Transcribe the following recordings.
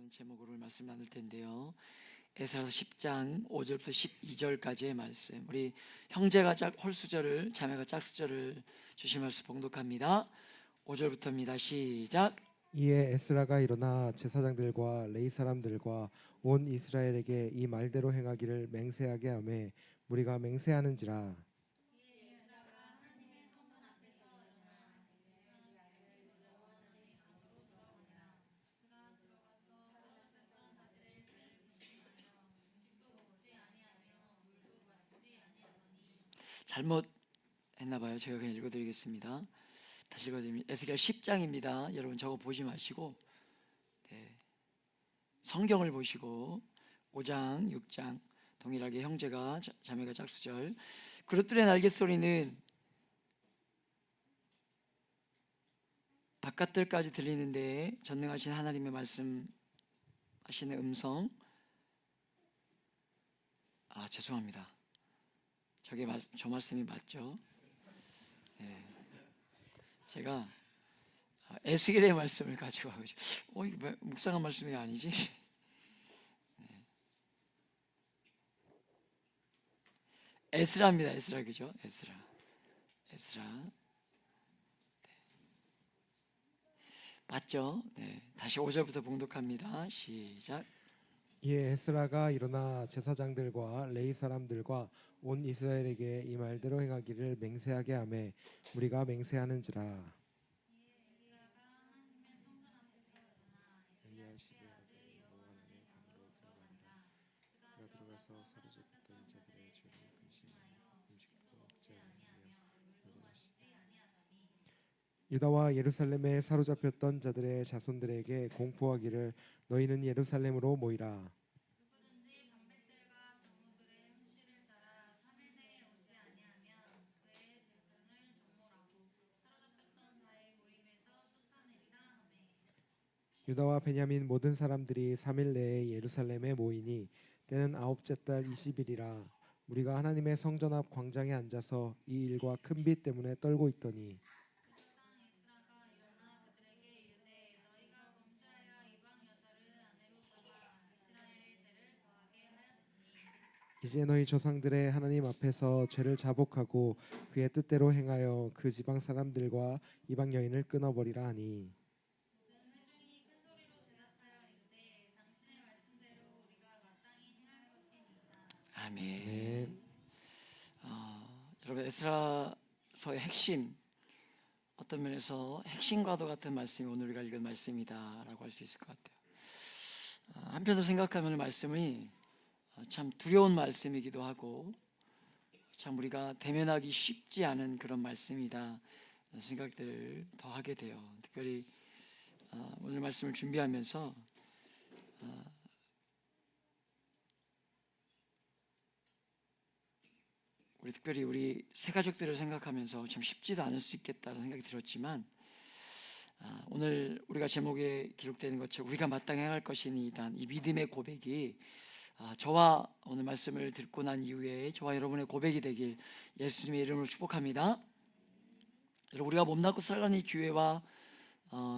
라는 제목으로 말씀 나눌 텐데요. 에스라서 10장 5절부터 12절까지의 말씀. 우리 형제가 홀수절을, 자매가 짝수절을 주신 말씀 봉독합니다. 5절부터입니다. 시작. 이에 에스라가 일어나 제사장들과 레위 사람들과 온 이스라엘에게 이 말대로 행하기를 맹세하게 하매 무리가 맹세하는지라. 잘못 했나봐요. 제가 그냥 읽어드리겠습니다. 다시 읽어드립니다. 에스겔 10장입니다. 여러분 저거 보지 마시고 성경을 보시고 5장, 6장 동일하게 형제가 자매가 짝수절. 그릇들의 날갯소리는 바깥들까지 들리는데 전능하신 하나님의 말씀하시는 음성. 죄송합니다. 저 말씀이 맞죠? 네. 제가 에스겔의 말씀을 가지고 와가지고 이거 묵상한 말씀이 아니지? 네. 에스라입니다. 에스라, 그죠? 에스라. 네. 맞죠? 네. 다시 5절부터 봉독합니다. 시작. 이에 에스라가 일어나 제사장들과 레위 사람들과 온 이스라엘에게 이 말대로 행하기를 맹세하게 하매 무리가 맹세하는지라. 유다와 예루살렘에 사로잡혔던 자들의 자손들에게 공포하기를 너희는 예루살렘으로 모이라. 유다와 베냐민 모든 사람들이 3일 내에 예루살렘에 모이니 때는 아홉째 달 20일이라. 우리가 하나님의 성전 앞 광장에 앉아서 이 일과 큰 비 때문에 떨고 있더니 이제 너희 조상들의 하나님 앞에서 죄를 자복하고 그의 뜻대로 행하여 그 지방 사람들과 이방 여인을 끊어버리라 하니. 아멘. 네. 여러분 에스라서의 핵심, 어떤 면에서 핵심과도 같은 말씀이 오늘 우리가 읽은 말씀이다라고 할 수 있을 것 같아요. 한편으로 생각하면 말씀이 참 두려운 말씀이기도 하고 참 우리가 대면하기 쉽지 않은 그런 말씀이다 생각들을 더 하게 돼요. 특별히 오늘 말씀을 준비하면서 특별히 우리 새 가족들을 생각하면서 참 쉽지도 않을 수 있겠다는 생각이 들었지만 오늘 우리가 제목에 기록되는 것처럼 우리가 마땅히 행할 것이니이다, 이 믿음의 고백이 저와 오늘 말씀을 듣고 난 이후에 저와 여러분의 고백이 되길 예수님의 이름으로 축복합니다. 여러분, 우리가 몸담고 살아가는 이 교회와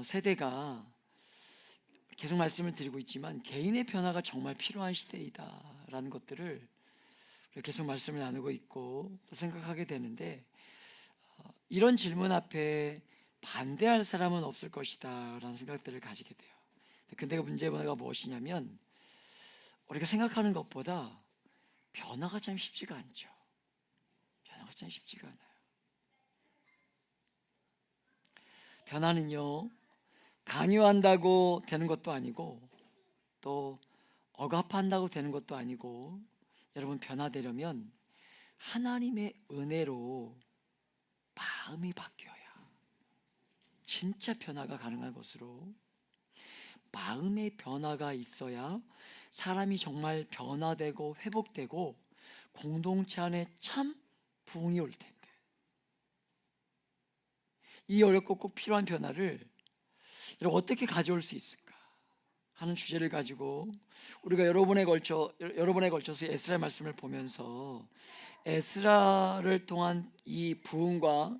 세대가 계속 말씀을 드리고 있지만 개인의 변화가 정말 필요한 시대이다라는 것들을 계속 말씀을 나누고 있고 또 생각하게 되는데 이런 질문 앞에 반대할 사람은 없을 것이다 라는 생각들을 가지게 돼요. 근데 문제가 무엇이냐면 우리가 생각하는 것보다 변화가 참 쉽지가 않죠. 변화가 참 쉽지가 않아요. 변화는요, 강요한다고 되는 것도 아니고 또 억압한다고 되는 것도 아니고, 여러분, 변화되려면 하나님의 은혜로 마음이 바뀌어야 진짜 변화가 가능한 것으로, 마음의 변화가 있어야 사람이 정말 변화되고 회복되고 공동체 안에 참 부흥이 올 텐데, 이 어렵고 꼭 필요한 변화를 여러분 어떻게 가져올 수 있을까 하는 주제를 가지고 우리가 여러 번에 걸쳐서 에스라의 말씀을 보면서 에스라를 통한 이 부흥과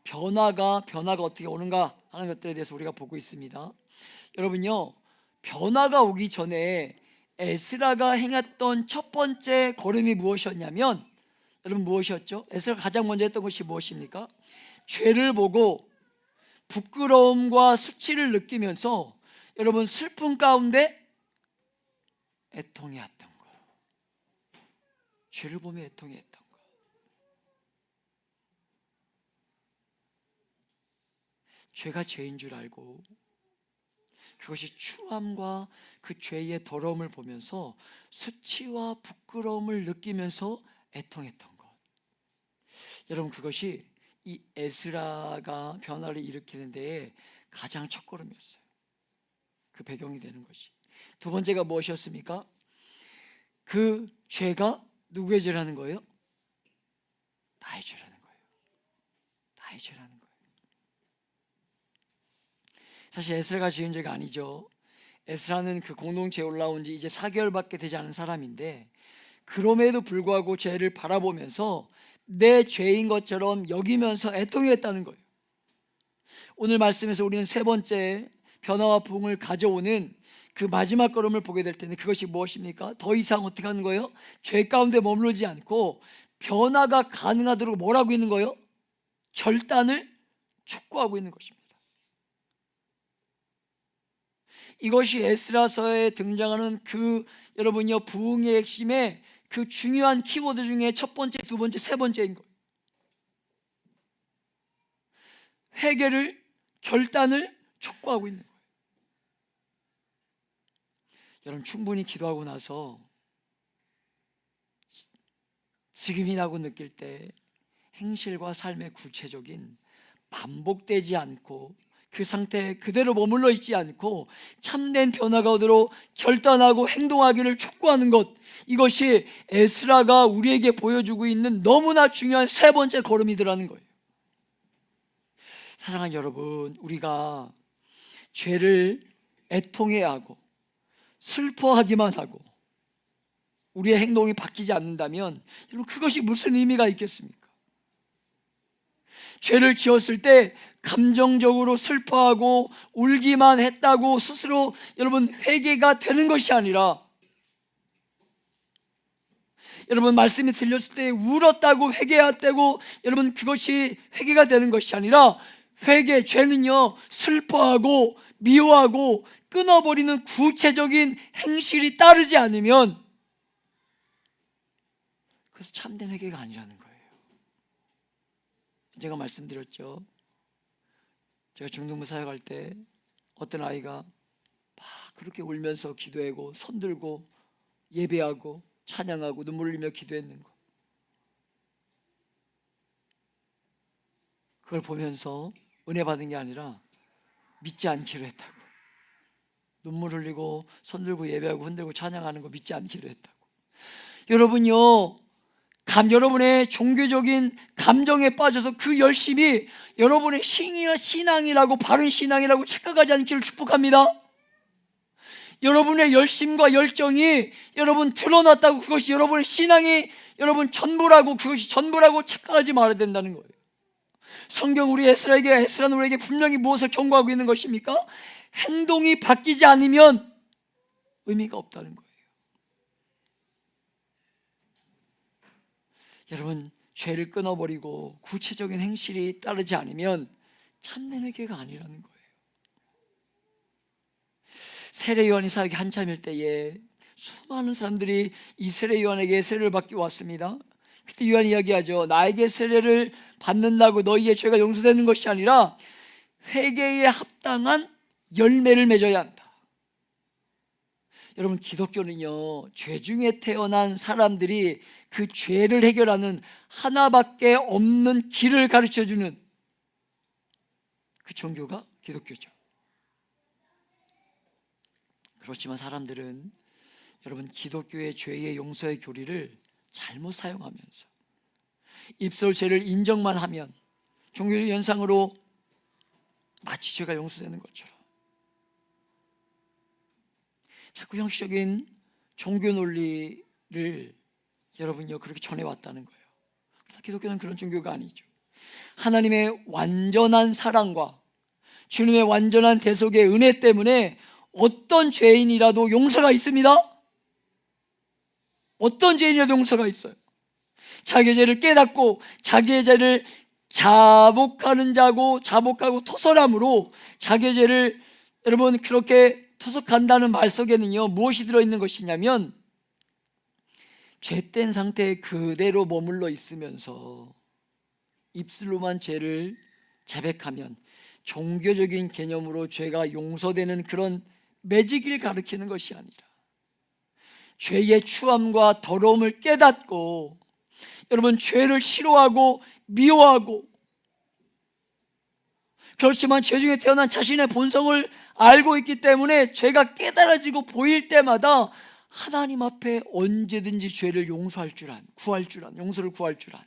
변화가 어떻게 오는가 하는 것들에 대해서 우리가 보고 있습니다. 여러분요, 변화가 오기 전에 에스라가 행했던 첫 번째 걸음이 무엇이었냐면, 여러분 무엇이었죠? 에스라가 가장 먼저 했던 것이 무엇입니까? 죄를 보고 부끄러움과 수치를 느끼면서 여러분 슬픔 가운데 애통해했던 거. 죄를 보며 애통해했던 거. 죄가 죄인 줄 알고 그것이 추함과 그 죄의 더러움을 보면서 수치와 부끄러움을 느끼면서 애통했던 것. 여러분 그것이 이 에스라가 변화를 일으키는 데에 가장 첫걸음이었어요. 그 배경이 되는 것이. 두 번째가 무엇이었습니까? 그 죄가 누구의 죄라는 거예요? 나의 죄라는 거예요. 나의 죄라는 거예요. 사실 에스라가 지은 죄가 아니죠. 에스라는 그 공동체에 올라온 지 이제 4개월밖에 되지 않은 사람인데, 그럼에도 불구하고 죄를 바라보면서 내 죄인 것처럼 여기면서 애통했다는 거예요. 오늘 말씀에서 우리는 세 번째 변화와 부흥을 가져오는 그 마지막 걸음을 보게 될 텐데, 그것이 무엇입니까? 더 이상 어떻게 하는 거예요? 죄 가운데 머무르지 않고 변화가 가능하도록 뭘 하고 있는 거예요? 결단을 촉구하고 있는 것입니다. 이것이 에스라서에 등장하는 그 여러분요 부흥의 핵심의 그 중요한 키워드 중에 첫 번째, 두 번째, 세 번째인 거예요. 회개를, 결단을 촉구하고 있는 거예요. 여러분 충분히 기도하고 나서 지금이라고 느낄 때 행실과 삶의 구체적인 반복되지 않고 그 상태에 그대로 머물러 있지 않고 참된 변화가 오도록 결단하고 행동하기를 촉구하는 것, 이것이 에스라가 우리에게 보여주고 있는 너무나 중요한 세 번째 걸음이더라는 거예요. 사랑하는 여러분, 우리가 죄를 애통해야 하고 슬퍼하기만 하고 우리의 행동이 바뀌지 않는다면 여러분 그것이 무슨 의미가 있겠습니까? 죄를 지었을 때 감정적으로 슬퍼하고 울기만 했다고 스스로 여러분 회개가 되는 것이 아니라, 여러분 말씀이 들렸을 때 울었다고 회개했다고 여러분 그것이 회개가 되는 것이 아니라, 회개, 죄는요 슬퍼하고 미워하고 끊어버리는 구체적인 행실이 따르지 않으면 그것은 참된 회개가 아니라는 거예요. 제가 말씀드렸죠. 제가 중등부 사역할 때 어떤 아이가 막 그렇게 울면서 기도하고 손들고 예배하고 찬양하고 눈물 흘리며 기도했는 거, 그걸 보면서 은혜 받은 게 아니라 믿지 않기로 했다고. 눈물 흘리고 손들고 예배하고 흔들고 찬양하는 거 믿지 않기로 했다고. 여러분요, 여러분의 종교적인 감정에 빠져서 그 열심이 여러분의 신앙이라고, 바른 신앙이라고 착각하지 않기를 축복합니다. 여러분의 열심과 열정이 여러분 드러났다고 그것이 여러분의 신앙이 여러분 전부라고, 그것이 전부라고 착각하지 말아야 된다는 거예요. 성경 에스라는 우리에게 분명히 무엇을 경고하고 있는 것입니까? 행동이 바뀌지 않으면 의미가 없다는 거예요. 여러분 죄를 끊어버리고 구체적인 행실이 따르지 않으면 참된 회개가 아니라는 거예요. 세례 요한이 사역이 한참일 때에 수많은 사람들이 이 세례 요한에게 세례를 받기 왔습니다. 그때 요한이 이야기하죠. 나에게 세례를 받는다고 너희의 죄가 용서되는 것이 아니라 회개에 합당한 열매를 맺어야 한다. 여러분 기독교는요 죄 중에 태어난 사람들이 그 죄를 해결하는 하나밖에 없는 길을 가르쳐주는 그 종교가 기독교죠. 그렇지만 사람들은 여러분 기독교의 죄의 용서의 교리를 잘못 사용하면서 입술 죄를 인정만 하면 종교 연상으로 마치 죄가 용서되는 것처럼 자꾸 형식적인 종교 논리를 여러분요 그렇게 전해왔다는 거예요. 그래서 기독교는 그런 종교가 아니죠. 하나님의 완전한 사랑과 주님의 완전한 대속의 은혜 때문에 어떤 죄인이라도 용서가 있습니다. 어떤 죄인이라도 용서가 있어요. 자기의 죄를 깨닫고 자기의 죄를 자복하는 자고 자복하고 토설함으로 자기의 죄를 여러분 그렇게 토속한다는 말 속에는요 무엇이 들어있는 것이냐면 죄된 상태에 그대로 머물러 있으면서 입술로만 죄를 자백하면 종교적인 개념으로 죄가 용서되는 그런 매직을 가리키는 것이 아니라 죄의 추함과 더러움을 깨닫고 여러분 죄를 싫어하고 미워하고 그렇지만 죄 중에 태어난 자신의 본성을 알고 있기 때문에 죄가 깨달아지고 보일 때마다 하나님 앞에 언제든지 죄를 용서할 줄 아는, 구할 줄 아는, 용서를 구할 줄 아는.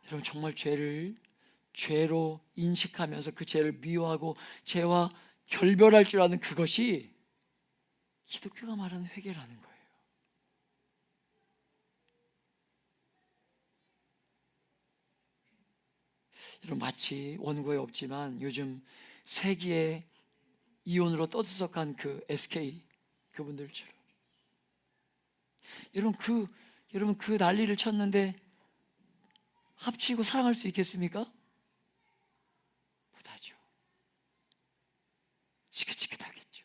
여러분 정말 죄를 죄로 인식하면서 그 죄를 미워하고 죄와 결별할 줄 아는 그것이 기독교가 말하는 회개라는 거예요. 여러분 마치 원고에 없지만 요즘 세기의 이혼으로 떠들썩한 그 SK 그분들처럼 여러분 그 난리를 쳤는데 합치고 사랑할 수 있겠습니까? 못하죠. 지긋지긋하겠죠.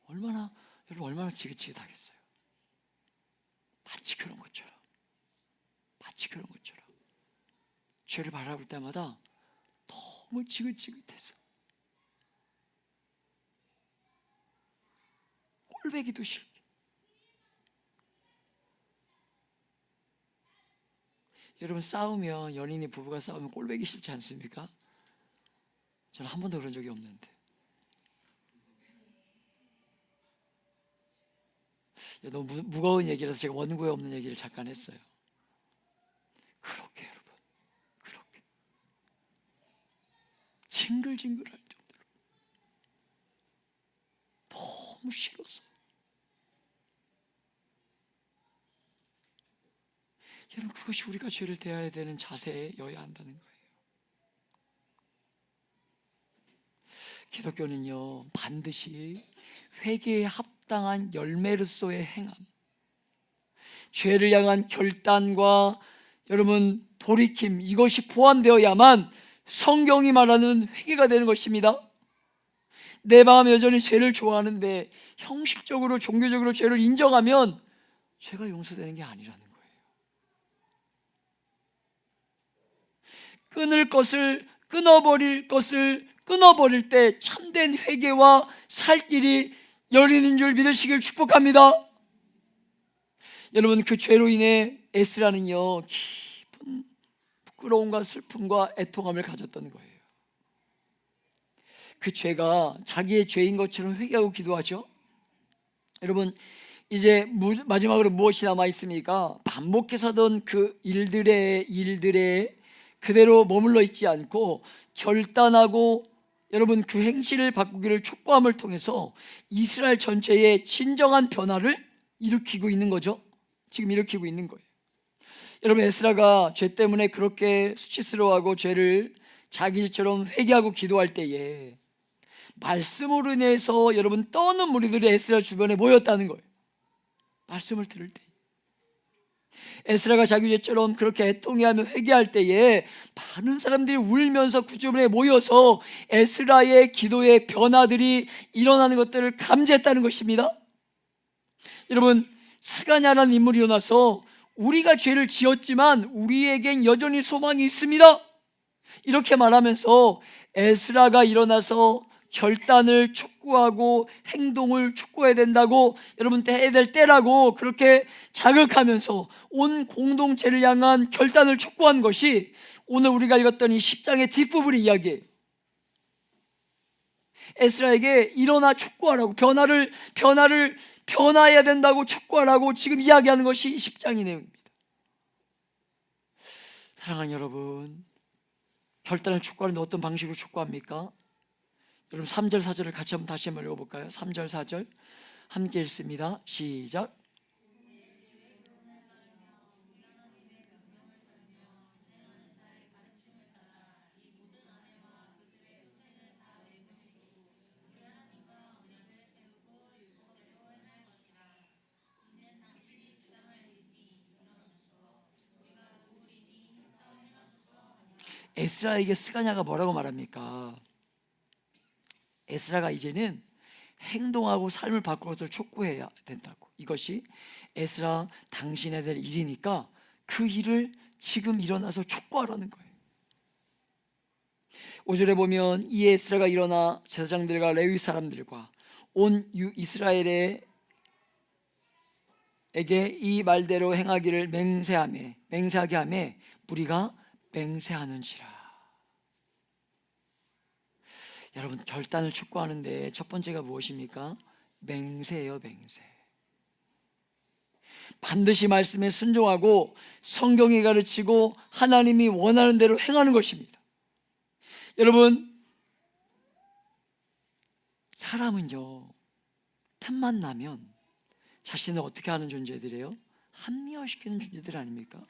여러분 얼마나 지긋지긋하겠어요. 마치 그런 것처럼 죄를 바라볼 때마다 너무 지긋지긋해서 꼴배기도 싫게. 여러분 싸우면 연인이 부부가 싸우면 꼴배기 싫지 않습니까? 저는 한 번도 그런 적이 없는데 너무 무거운 얘기라서 제가 원고에 없는 얘기를 잠깐 했어요. 그렇게 여러분 그렇게 징글징글할 정도로 너무 싫어서 여러분 그것이 우리가 죄를 대해야 되는 자세여야 한다는 거예요. 기독교는요 반드시 회개에 합당한 열매로서의 행함, 죄를 향한 결단과 여러분 돌이킴 이것이 포함되어야만 성경이 말하는 회개가 되는 것입니다. 내 마음에 여전히 죄를 좋아하는데 형식적으로 종교적으로 죄를 인정하면 죄가 용서되는 게 아니라는 거예요. 끊을 것을 끊어버릴 것을 끊어버릴 때 참된 회개와 살 길이 열리는 줄 믿으시길 축복합니다. 여러분 그 죄로 인해 에스라는요 깊은 부끄러움과 슬픔과 애통함을 가졌던 거예요. 그 죄가 자기의 죄인 것처럼 회개하고 기도하죠. 여러분 이제 마지막으로 무엇이 남아 있습니까? 반복해서던 그 일들에 그대로 머물러 있지 않고 결단하고 여러분 그 행실을 바꾸기를 촉구함을 통해서 이스라엘 전체의 진정한 변화를 일으키고 있는 거죠. 지금 일으키고 있는 거예요. 여러분 에스라가 죄 때문에 그렇게 수치스러워하고 죄를 자기 죄처럼 회개하고 기도할 때에 말씀으로 인해서 여러분 떠는 무리들이 에스라 주변에 모였다는 거예요. 말씀을 들을 때 에스라가 자기 죄처럼 그렇게 애통해하며 회개할 때에 많은 사람들이 울면서 그 주변에 모여서 에스라의 기도의 변화들이 일어나는 것들을 감지했다는 것입니다. 여러분 스가냐라는 인물이 일어나서 우리가 죄를 지었지만 우리에겐 여전히 소망이 있습니다 이렇게 말하면서 에스라가 일어나서 결단을 촉구하고 행동을 촉구해야 된다고 여러분 해야 될 때라고 그렇게 자극하면서 온 공동체를 향한 결단을 촉구한 것이 오늘 우리가 읽었던 이 10장의 뒷부분의 이야기예요. 에스라에게 일어나 촉구하라고 변화해야 된다고 촉구하라고 지금 이야기하는 것이 10장의 내용입니다. 사랑하는 여러분 결단을 촉구하는데 어떤 방식으로 촉구합니까? 여러분 3절 4절을 같이 한번 다시 한번 읽어볼까요? 3절 4절 함께 읽습니다. 시작. 에스라에게 스가냐가 뭐라고 말합니까? 에스라가 이제는 행동하고 삶을 바꾸는 것을 촉구해야 된다고. 이것이 에스라 당신에 될 일이니까 그 일을 지금 일어나서 촉구하라는 거예요. 5절에 보면 이 에스라가 일어나 제사장들과 레위 사람들과 온 이스라엘에게 이 말대로 행하기를 맹세하게 하매 무리가 맹세하는지라. 여러분, 결단을 촉구하는데 첫 번째가 무엇입니까? 맹세예요. 맹세. 반드시 말씀에 순종하고 성경이 가르치고 하나님이 원하는 대로 행하는 것입니다. 여러분, 사람은요, 틈만 나면 자신을 어떻게 하는 존재들이에요? 합리화시키는 존재들 아닙니까?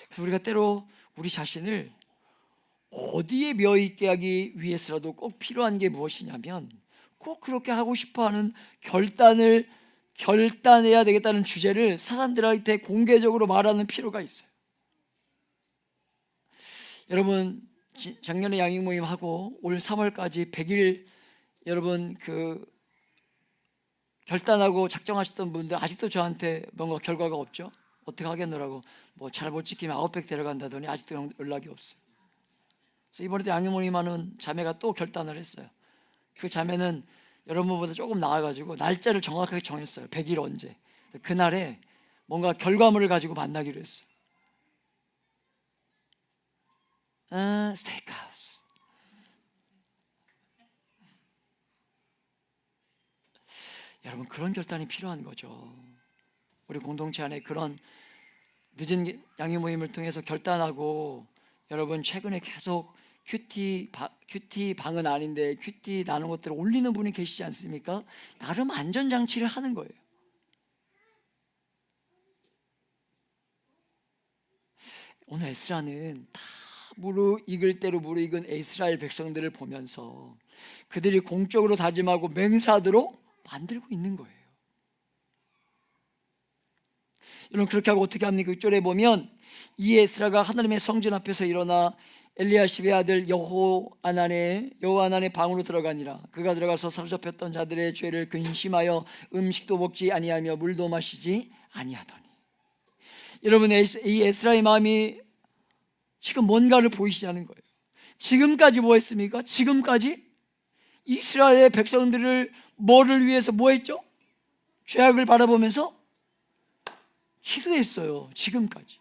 그래서 우리가 때로 우리 자신을 어디에 묘있게 하기 위해서라도 꼭 필요한 게 무엇이냐면, 꼭 그렇게 하고 싶어하는 결단해야 되겠다는 주제를 사람들한테 공개적으로 말하는 필요가 있어요. 여러분, 작년에 양육 모임 하고 올 3월까지 100일 여러분 그 결단하고 작정하셨던 분들 아직도 저한테 뭔가 결과가 없죠? 어떻게 하겠노라고 뭐 잘 못 지키면 아웃백 데려간다더니 아직도 연락이 없어요. 그래서 이번에도 양육 모임 하는 자매가 또 결단을 했어요. 그 자매는 여러분보다 조금 나아가지고 날짜를 정확하게 정했어요. 100일 언제. 그날에 뭔가 결과물을 가지고 만나기로 했어요. 스테이크하우스. 여러분, 그런 결단이 필요한 거죠. 우리 공동체 안에 그런 늦은 양육 모임을 통해서 결단하고, 여러분 최근에 계속 큐티 방은 아닌데 큐티 나눈 것들을 올리는 분이 계시지 않습니까? 나름 안전장치를 하는 거예요. 오늘 에스라는 다 무르익을 대로 무르익은 이스라엘 백성들을 보면서 그들이 공적으로 다짐하고 맹세하도록 만들고 있는 거예요. 여러분, 그렇게 하고 어떻게 합니까? 6절에 보면 이 에스라가 하나님의 성전 앞에서 일어나 엘리야십의 아들 여호하난의 방으로 들어가니라. 그가 들어가서 사로잡혔던 자들의 죄를 근심하여 음식도 먹지 아니하며 물도 마시지 아니하더니. 여러분, 이 에스라의 마음이 지금 뭔가를 보이시냐는 거예요. 지금까지 뭐 했습니까? 지금까지 이스라엘의 백성들을 뭐를 위해서 뭐 했죠? 죄악을 바라보면서 기도했어요. 지금까지.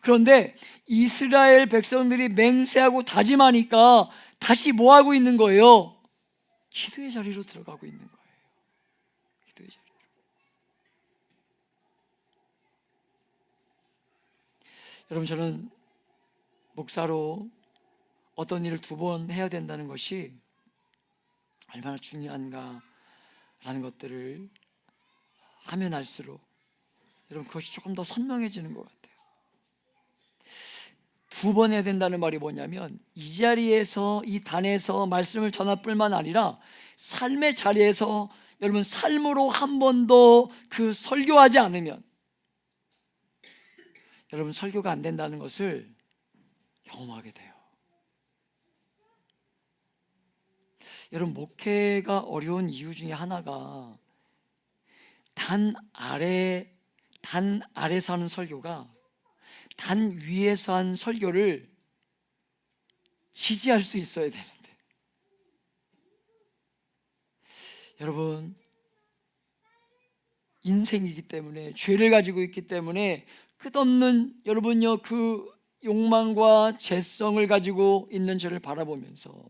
그런데 이스라엘 백성들이 맹세하고 다짐하니까 다시 뭐 하고 있는 거예요? 기도의 자리로 들어가고 있는 거예요. 기도의 자리로. 여러분, 저는 목사로 어떤 일을 2번 해야 된다는 것이 얼마나 중요한가라는 것들을 하면 할수록 여러분 그것이 조금 더 선명해지는 것 같아요. 2번 해야 된다는 말이 뭐냐면, 이 자리에서 이 단에서 말씀을 전할 뿐만 아니라 삶의 자리에서 여러분 삶으로 한 번도 그 설교하지 않으면 여러분 설교가 안 된다는 것을 경험하게 돼요. 여러분, 목회가 어려운 이유 중에 하나가 단 아래서 하는 설교가 단 위에서 한 설교를 지지할 수 있어야 되는데, 여러분 인생이기 때문에 죄를 가지고 있기 때문에 끝없는 여러분요 그 욕망과 죄성을 가지고 있는 저를 바라보면서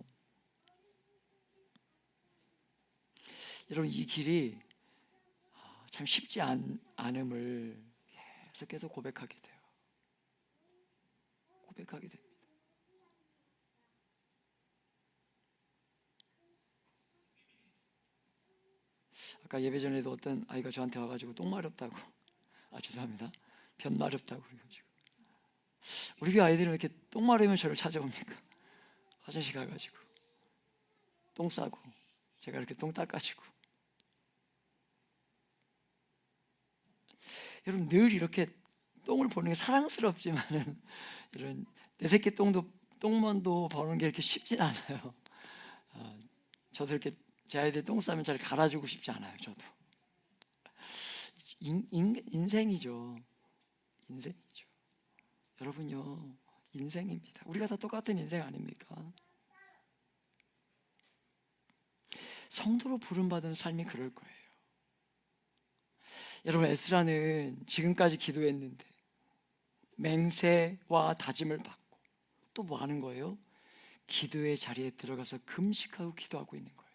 여러분 이 길이 참 쉽지 않음을 계속 고백하게 돼요. 고백하게 됩니다. 아까 예배 전에도 어떤 아이가 저한테 와가지고 똥 마렵다고, 죄송합니다, 변 마렵다고 그래가지고, 우리 교회 아이들은 왜 이렇게 똥 마르면 저를 찾아옵니까? 화장실 가가지고 똥 싸고 제가 이렇게 똥 닦아주고. 여러분 늘 이렇게 똥을 보는 게 사랑스럽지만은 이런 내 새끼 똥만도 보는 게 이렇게 쉽진 않아요. 저도 이렇게 제 아이들 똥 싸면 잘 갈아주고 싶지 않아요. 저도 인생이죠. 인생이죠. 여러분요, 인생입니다. 우리가 다 똑같은 인생 아닙니까? 성도로 부름받은 삶이 그럴 거예요. 여러분, 에스라는 지금까지 기도했는데 맹세와 다짐을 받고 또 뭐 하는 거예요? 기도의 자리에 들어가서 금식하고 기도하고 있는 거예요.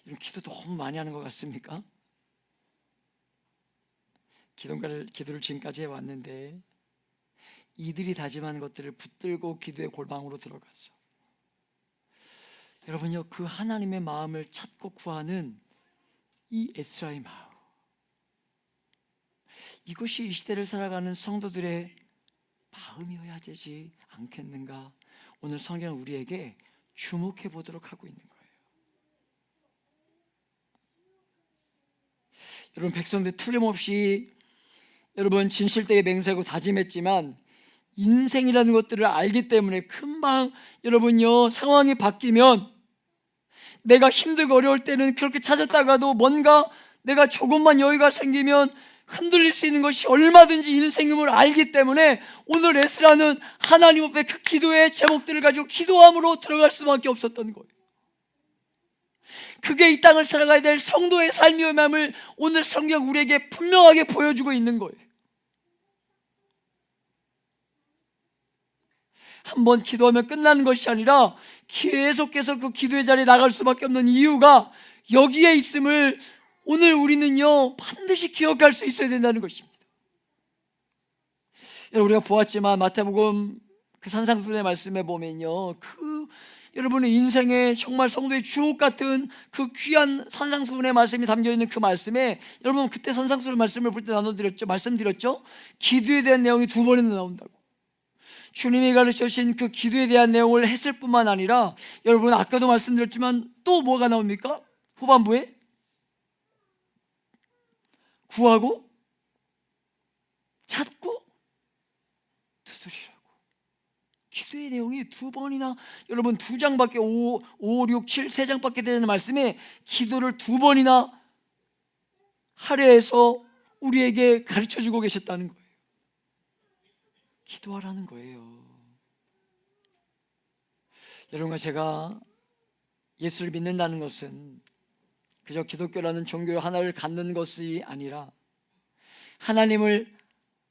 이런 기도 너무 많이 하는 것 같습니까? 기도를 지금까지 해왔는데 이들이 다짐한 것들을 붙들고 기도의 골방으로 들어가서 여러분요, 그 하나님의 마음을 찾고 구하는 이 에스라의 마음, 이것이 이 시대를 살아가는 성도들의 마음이어야 되지 않겠는가? 오늘 성경은 우리에게 주목해 보도록 하고 있는 거예요. 여러분, 백성들 틀림없이 여러분 진실되게 맹세하고 다짐했지만 인생이라는 것들을 알기 때문에 금방 여러분요, 상황이 바뀌면 내가 힘들고 어려울 때는 그렇게 찾았다가도 뭔가 내가 조금만 여유가 생기면 흔들릴 수 있는 것이 얼마든지 인생임을 알기 때문에 오늘 에스라는 하나님 앞에 그 기도의 제목들을 가지고 기도함으로 들어갈 수밖에 없었던 거예요. 그게 이 땅을 살아가야 될 성도의 삶임을 오늘 성경 우리에게 분명하게 보여주고 있는 거예요. 한번 기도하면 끝나는 것이 아니라 계속해서 그 기도의 자리에 나갈 수밖에 없는 이유가 여기에 있음을 오늘 우리는요, 반드시 기억할 수 있어야 된다는 것입니다. 우리가 보았지만 마태복음 그 산상수훈의 말씀에 보면요, 그 여러분의 인생에 정말 성도의 주옥 같은 그 귀한 산상수훈의 말씀이 담겨있는 그 말씀에, 여러분 그때 산상수훈 말씀을 볼 때 말씀드렸죠. 기도에 대한 내용이 2번이나 나온다고. 주님이 가르쳐 주신 그 기도에 대한 내용을 했을 뿐만 아니라 여러분 아까도 말씀드렸지만 또 뭐가 나옵니까? 후반부에 구하고 찾고 두드리라고. 기도의 내용이 2번이나, 여러분 2장밖에 5, 6, 7 3장밖에 되는 말씀에 기도를 2번이나 하려 해서 우리에게 가르쳐주고 계셨다는 거예요. 기도하라는 거예요. 여러분과 제가 예수를 믿는다는 것은 그저 기독교라는 종교 하나를 갖는 것이 아니라 하나님을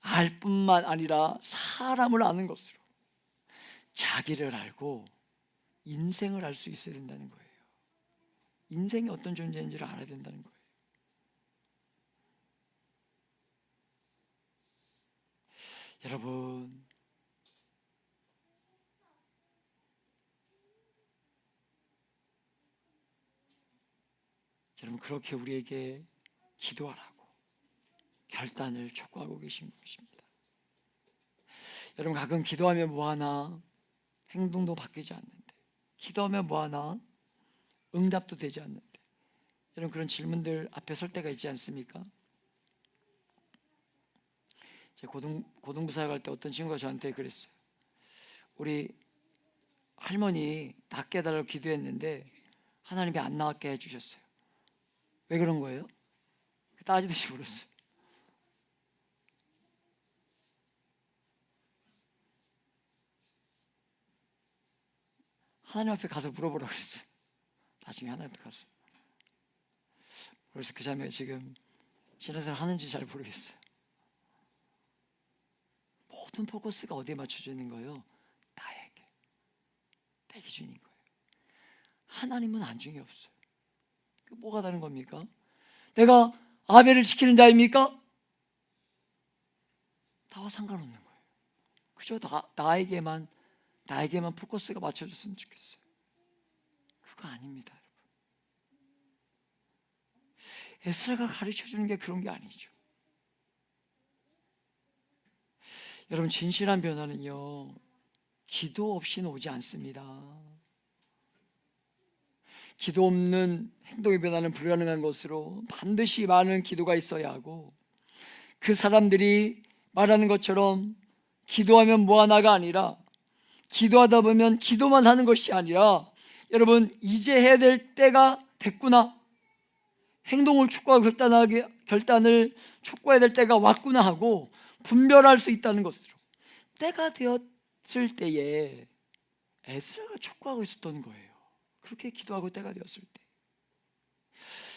알 뿐만 아니라 사람을 아는 것으로 자기를 알고 인생을 알 수 있어야 된다는 거예요. 인생이 어떤 존재인지를 알아야 된다는 거예요. 여러분, 그렇게 우리에게 기도하라고 결단을 촉구하고 계신 것입니다. 여러분, 가끔 기도하면 뭐하나 행동도 바뀌지 않는데, 기도하면 뭐하나 응답도 되지 않는데, 여러분 그런 질문들 앞에 설 때가 있지 않습니까? 제 고등부 사역할 때 어떤 친구가 저한테 그랬어요. 우리 할머니 낫게 해달라고 기도했는데 하나님이 안 낫게 해주셨어요. 왜 그런 거예요? 따지듯이 물었어요. 하나님 앞에 가서 물어보라고 그랬어요. 나중에 하나님 앞에 가서. 그래서 그 자매가 지금 신앙생활 하는지 잘 모르겠어요. 모든 포커스가 어디에 맞춰져 있는 거예요? 나에게, 내 기준인 거예요. 하나님은 안중에 없어요. 뭐가 다른 겁니까? 내가 아벨을 지키는 자입니까? 나와 상관없는 거예요. 그저 나에게만 포커스가 맞춰졌으면 좋겠어요. 그거 아닙니다, 여러분. 에스라가 가르쳐주는 게 그런 게 아니죠. 여러분, 진실한 변화는요, 기도 없이는 오지 않습니다. 기도 없는 행동의 변화는 불가능한 것으로 반드시 많은 기도가 있어야 하고, 그 사람들이 말하는 것처럼 기도하면 뭐하나가 아니라, 기도하다 보면 기도만 하는 것이 아니라, 여러분 이제 해야 될 때가 됐구나, 행동을 촉구하고 결단을 촉구해야 될 때가 왔구나 하고 분별할 수 있다는 것으로, 때가 되었을 때에 에스라가 촉구하고 있었던 거예요. 그렇게 기도하고 때가 되었을 때.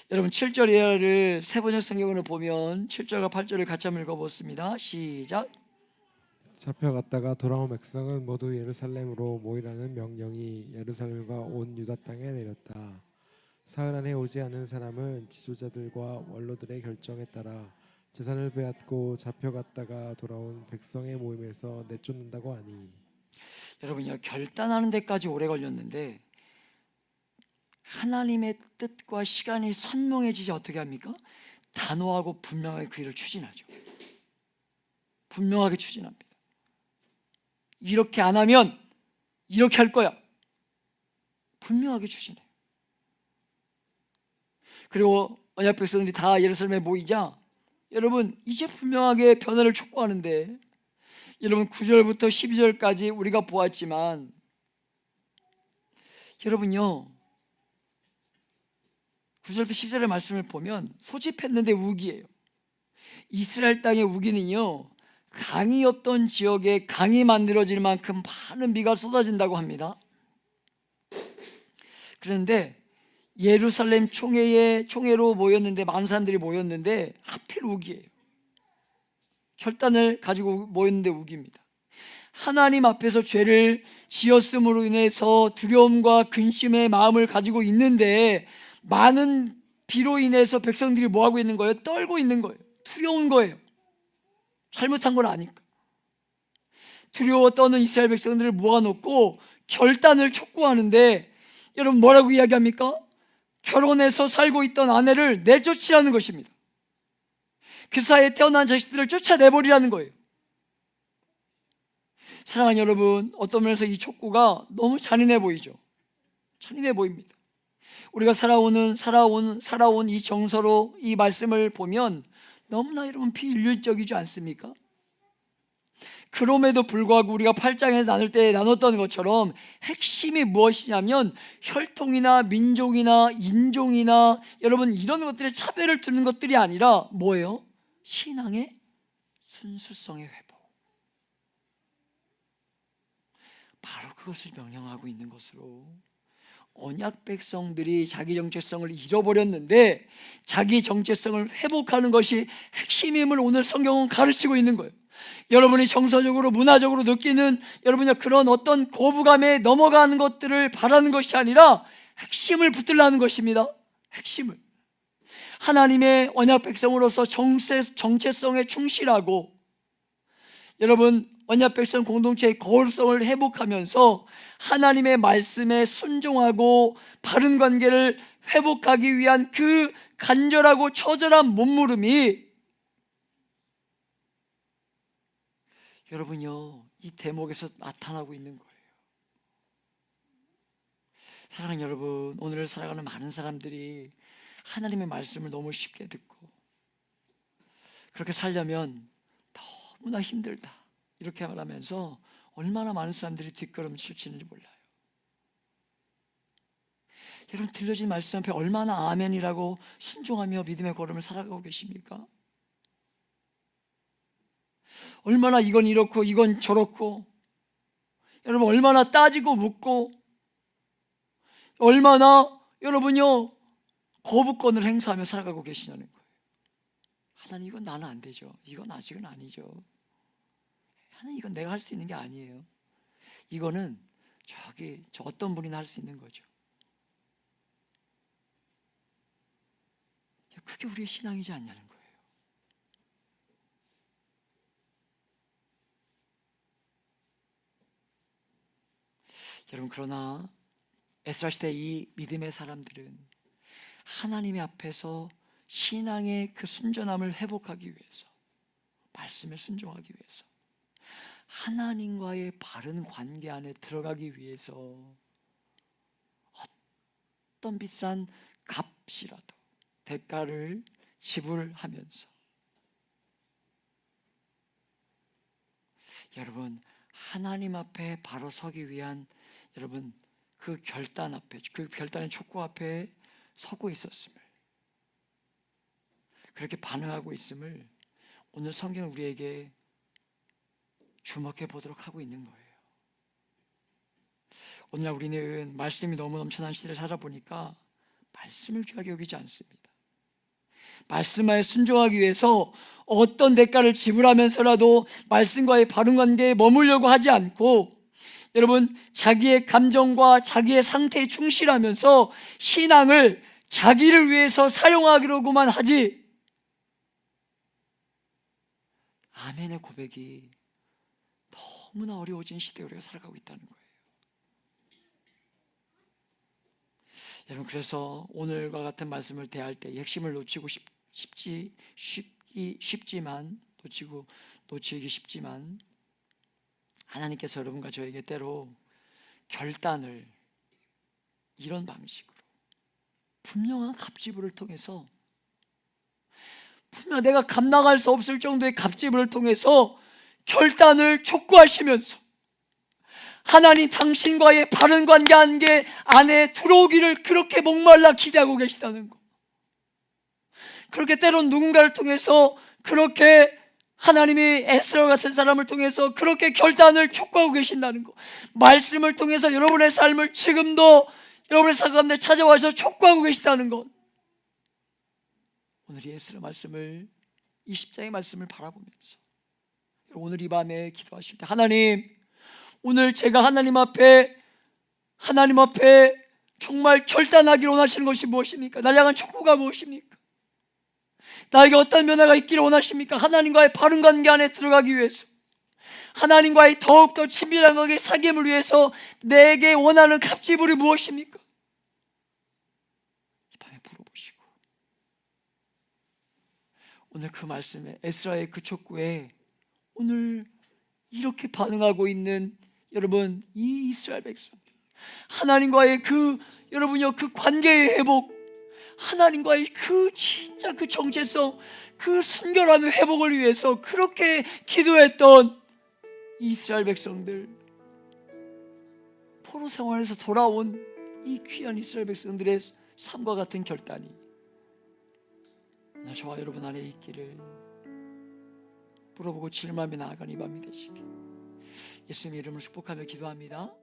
여러분 7절 이하를 세번역 성경으로 보면 7절과 8절을 같이 한번 읽어보겠습니다. 시작. 잡혀갔다가 돌아온 백성은 모두 예루살렘으로 모이라는 명령이 예루살렘과 온 유다 땅에 내렸다. 사흘 안에 오지 않은 사람은 지도자들과 원로들의 결정에 따라 재산을 빼앗고 잡혀갔다가 돌아온 백성의 모임에서 내쫓는다고 하니. 여러분요, 결단하는 데까지 오래 걸렸는데 하나님의 뜻과 시간이 선명해지지 어떻게 합니까? 단호하고 분명하게 그 일을 추진하죠. 분명하게 추진합니다. 이렇게 안 하면 이렇게 할 거야. 분명하게 추진해요. 그리고 언약 백성들이 다 예루살렘에 모이자, 여러분 이제 분명하게 변화를 촉구하는데, 여러분 9절부터 12절까지 우리가 보았지만, 여러분요 9절부터 10절의 말씀을 보면 소집했는데 우기예요. 이스라엘 땅의 우기는요, 강이었던 지역에 강이 만들어질 만큼 많은 비가 쏟아진다고 합니다. 그런데 예루살렘 총회로 모였는데, 많은 사람들이 모였는데 하필 우기예요. 결단을 가지고 모였는데 우기입니다. 하나님 앞에서 죄를 지었음으로 인해서 두려움과 근심의 마음을 가지고 있는데, 많은 비로 인해서 백성들이 뭐하고 있는 거예요? 떨고 있는 거예요. 두려운 거예요. 잘못한 걸 아니까. 두려워 떠는 이스라엘 백성들을 모아놓고 결단을 촉구하는데, 여러분 뭐라고 이야기합니까? 결혼해서 살고 있던 아내를 내쫓으라는 것입니다. 그 사이에 태어난 자식들을 쫓아내버리라는 거예요. 사랑하는 여러분, 어떤 면에서 이 촉구가 너무 잔인해 보이죠. 잔인해 보입니다. 우리가 살아온 이 정서로 이 말씀을 보면 너무나 여러분 비인륜적이지 않습니까? 그럼에도 불구하고 우리가 8장에서 나눌 때 나눴던 것처럼 핵심이 무엇이냐면, 혈통이나 민족이나 인종이나 여러분 이런 것들에 차별을 두는 것들이 아니라 뭐예요? 신앙의 순수성의 회복. 바로 그것을 명령하고 있는 것으로, 언약 백성들이 자기 정체성을 잃어버렸는데 자기 정체성을 회복하는 것이 핵심임을 오늘 성경은 가르치고 있는 거예요. 여러분이 정서적으로 문화적으로 느끼는 여러분의 그런 어떤 거부감에 넘어가는 것들을 바라는 것이 아니라 핵심을 붙들라는 것입니다. 핵심을 하나님의 언약 백성으로서 정체성에 충실하고, 여러분 언약 백성 공동체의 거울성을 회복하면서 하나님의 말씀에 순종하고 바른 관계를 회복하기 위한 그 간절하고 처절한 몸부림이, 여러분요 이 대목에서 나타나고 있는 거예요. 사랑하는 여러분, 오늘을 살아가는 많은 사람들이 하나님의 말씀을 너무 쉽게 듣고 그렇게 살려면 너무나 힘들다 이렇게 말하면서 얼마나 많은 사람들이 뒷걸음질 치는지 몰라요. 여러분 들려진 말씀 앞에 얼마나 아멘이라고 순종하며 믿음의 걸음을 살아가고 계십니까? 얼마나 이건 이렇고 이건 저렇고, 여러분 얼마나 따지고 묻고, 얼마나 여러분요 거부권을 행사하며 살아가고 계시냐는 거예요. 하나님 이건 나는 안 되죠. 이건 아직은 아니죠. 하나님 이건 내가 할 수 있는 게 아니에요. 이거는 저 어떤 분이나 할 수 있는 거죠. 그게 우리의 신앙이지 않냐는 거예요. 여러분 그러나 에스라 시대 이 믿음의 사람들은 하나님의 앞에서 신앙의 그 순전함을 회복하기 위해서, 말씀에 순종하기 위해서, 하나님과의 바른 관계 안에 들어가기 위해서 어떤 비싼 값이라도 대가를 지불하면서 여러분 하나님 앞에 바로 서기 위한 여러분 그 결단 앞에, 그 결단의 촉구 앞에 서고 있었음을, 그렇게 반응하고 있음을 오늘 성경 우리에게 주목해 보도록 하고 있는 거예요. 오늘날 우리는 말씀이 너무 넘쳐난 시대를 살아보니까 말씀을 귀하게 여기지 않습니다. 말씀에 순종하기 위해서 어떤 대가를 지불하면서라도 말씀과의 바른 관계에 머물려고 하지 않고, 여러분 자기의 감정과 자기의 상태에 충실하면서 신앙을 자기를 위해서 사용하기로만 하지, 아멘의 고백이 너무나 어려워진 시대에 우리가 살아가고 있다는 거예요. 여러분 그래서 오늘과 같은 말씀을 대할 때 핵심을 놓치고 쉽지만 놓치기 쉽지만 하나님께서 여러분과 저에게 때로 결단을 이런 방식으로 분명한 값지불을 통해서, 분명 내가 감당할 수 없을 정도의 값지불을 통해서 결단을 촉구하시면서 하나님 당신과의 바른 관계 안에 들어오기를 그렇게 목말라 기대하고 계시다는 거. 그렇게 때론 누군가를 통해서, 그렇게 하나님이 에스라 같은 사람을 통해서 그렇게 결단을 촉구하고 계신다는 거. 말씀을 통해서 여러분의 삶을 지금도 여러분의 삶 가운데 찾아와서 촉구하고 계시다는 것. 오늘 이 에스라 말씀을, 이 십장의 말씀을 바라보면서 오늘 이 밤에 기도하실 때, 하나님 오늘 제가 하나님 앞에 정말 결단하기를 원하시는 것이 무엇입니까? 나를 향한 촉구가 무엇입니까? 나에게 어떤 변화가 있기를 원하십니까? 하나님과의 바른 관계 안에 들어가기 위해서, 하나님과의 더욱더 친밀한 관계 사귐을 위해서 내게 원하는 값지불이 무엇입니까? 이 밤에 물어보시고, 오늘 그 말씀에, 에스라의 그 촉구에 오늘 이렇게 반응하고 있는 여러분, 이 이스라엘 백성, 하나님과의 그 관계의 회복, 하나님과의 진짜 그 정체성, 그 순결함의 회복을 위해서 그렇게 기도했던 이스라엘 백성들, 포로 생활에서 돌아온 이 귀한 이스라엘 백성들의 삶과 같은 결단이 나 저와 여러분 안에 있기를 물어보고 질문하며 나아가는 이 밤이 되시길 예수님의 이름으로 축복하며 기도합니다.